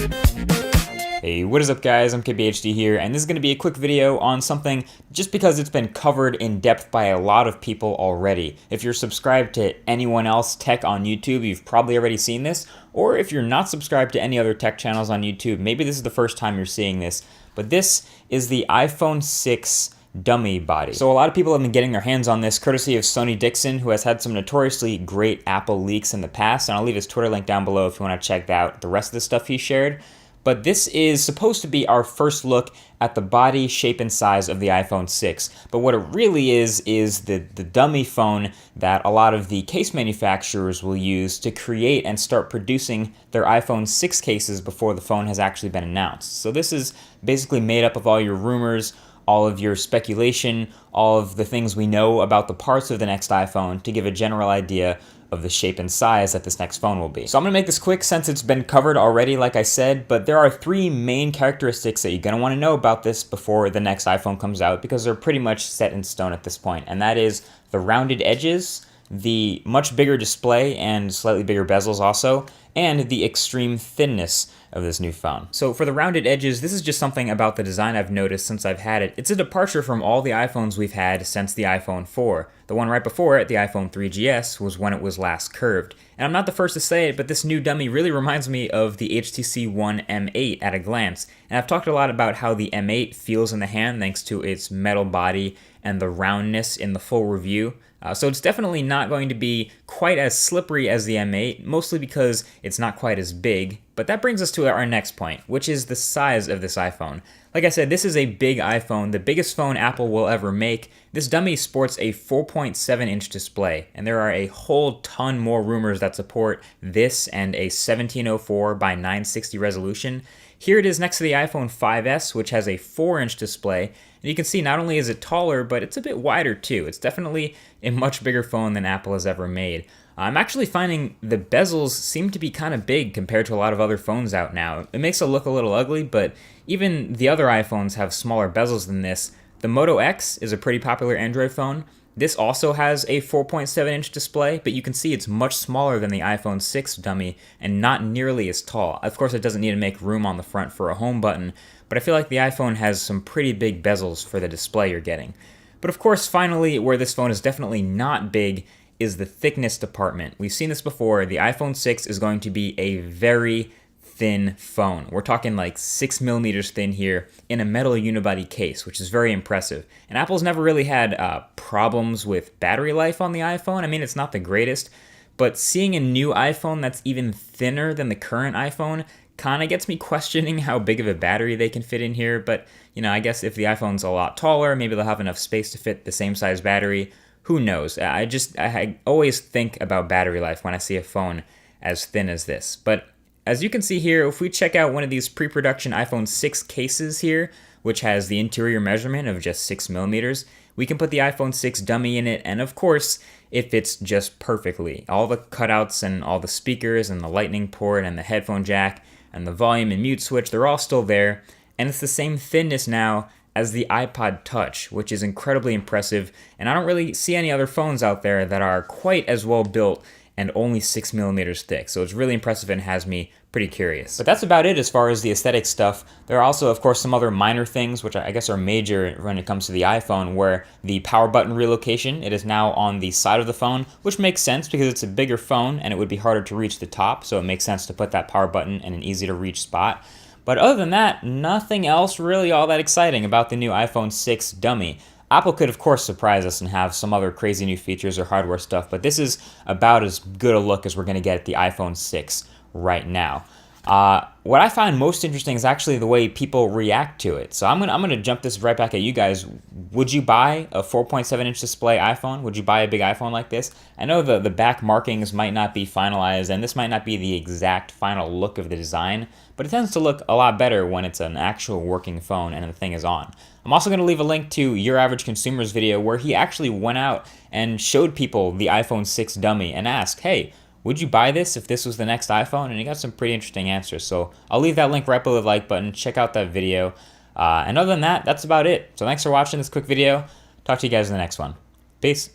Hey, what is up guys, I'm KBHD here, and this is going to be a quick video on something just because it's been covered in depth by a lot of people already. If you're subscribed to anyone else tech on YouTube, you've probably already seen this, or if you're not subscribed to any other tech channels on YouTube, maybe this is the first time you're seeing this, but this is the iPhone 6 dummy body. So a lot of people have been getting their hands on this courtesy of Sony Dixon, who has had some notoriously great Apple leaks in the past, and I'll leave his Twitter link down below if you want to check out the rest of the stuff he shared. But this is supposed to be our first look at the body, shape, and size of the iPhone 6. But what it really is the dummy phone that a lot of the case manufacturers will use to create and start producing their iPhone 6 cases before the phone has actually been announced. So this is basically made up of all your rumors, all of your speculation, all of the things we know about the parts of the next iPhone to give a general idea of the shape and size that this next phone will be. So I'm gonna make this quick since it's been covered already, like I said, but there are three main characteristics that you're gonna wanna know about this before the next iPhone comes out because they're pretty much set in stone at this point, and that is the rounded edges, the much bigger display and slightly bigger bezels also, and the extreme thinness of this new phone. So for the rounded edges, this is just something about the design I've noticed since I've had it. It's a departure from all the iPhones we've had since the iPhone 4. The one right before it, the iPhone 3GS, was when it was last curved. And I'm not the first to say it, but this new dummy really reminds me of the HTC One M8 at a glance. And I've talked a lot about how the M8 feels in the hand thanks to its metal body and the roundness in the full review. So it's definitely not going to be quite as slippery as the M8, mostly because it's not quite as big. But that brings us to our next point, which is the size of this iPhone. Like I said, this is a big iPhone, the biggest phone Apple will ever make. This dummy sports a 4.7-inch display, and there are a whole ton more rumors that support this and a 1704 by 960 resolution. Here it is next to the iPhone 5S, which has a 4-inch display, and you can see not only is it taller, but it's a bit wider too. It's definitely a much bigger phone than Apple has ever made. I'm actually finding the bezels seem to be kind of big compared to a lot of other phones out now. It makes it look a little ugly, but even the other iPhones have smaller bezels than this. The Moto X is a pretty popular Android phone. This also has a 4.7-inch display, but you can see it's much smaller than the iPhone 6 dummy and not nearly as tall. Of course, it doesn't need to make room on the front for a home button, but I feel like the iPhone has some pretty big bezels for the display you're getting. But of course, finally, where this phone is definitely not big is the thickness department. We've seen this before. The iPhone 6 is going to be a very thin phone. We're talking like 6 millimeters thin here in a metal unibody case, which is very impressive. And Apple's never really had problems with battery life on the iPhone. I mean, it's not the greatest, but seeing a new iPhone that's even thinner than the current iPhone kind of gets me questioning how big of a battery they can fit in here. But, you know, I guess if the iPhone's a lot taller, maybe they'll have enough space to fit the same size battery. Who knows? I always think about battery life when I see a phone as thin as this. But as you can see here, if we check out one of these pre-production iPhone 6 cases here, which has the interior measurement of just 6 millimeters, we can put the iPhone 6 dummy in it, and of course, it fits just perfectly. All the cutouts and all the speakers and the lightning port and the headphone jack and the volume and mute switch, they're all still there, and it's the same thinness now as the iPod Touch, which is incredibly impressive, and I don't really see any other phones out there that are quite as well built and only 6 millimeters thick, so it's really impressive and has me pretty curious. But that's about it as far as the aesthetic stuff. There are also, of course, some other minor things, which I guess are major when it comes to the iPhone, where the power button relocation, it is now on the side of the phone, which makes sense because it's a bigger phone and it would be harder to reach the top, so it makes sense to put that power button in an easy to reach spot. But other than that, nothing else really all that exciting about the new iPhone 6 dummy. Apple could, of course, surprise us and have some other crazy new features or hardware stuff, but this is about as good a look as we're going to get at the iPhone 6 right now. What I find most interesting is actually the way people react to it. So I'm gonna jump this right back at you guys. Would you buy a 4.7-inch display iPhone? Would you buy a big iPhone like this? I know the back markings might not be finalized, and this might not be the exact final look of the design, but it tends to look a lot better when it's an actual working phone and the thing is on. I'm also going to leave a link to Your Average Consumer's video where he actually went out and showed people the iPhone 6 dummy and asked, hey, would you buy this if this was the next iPhone? And he got some pretty interesting answers. So I'll leave that link right below the like button. Check out that video. And other than that, that's about it. So thanks for watching this quick video. Talk to you guys in the next one. Peace.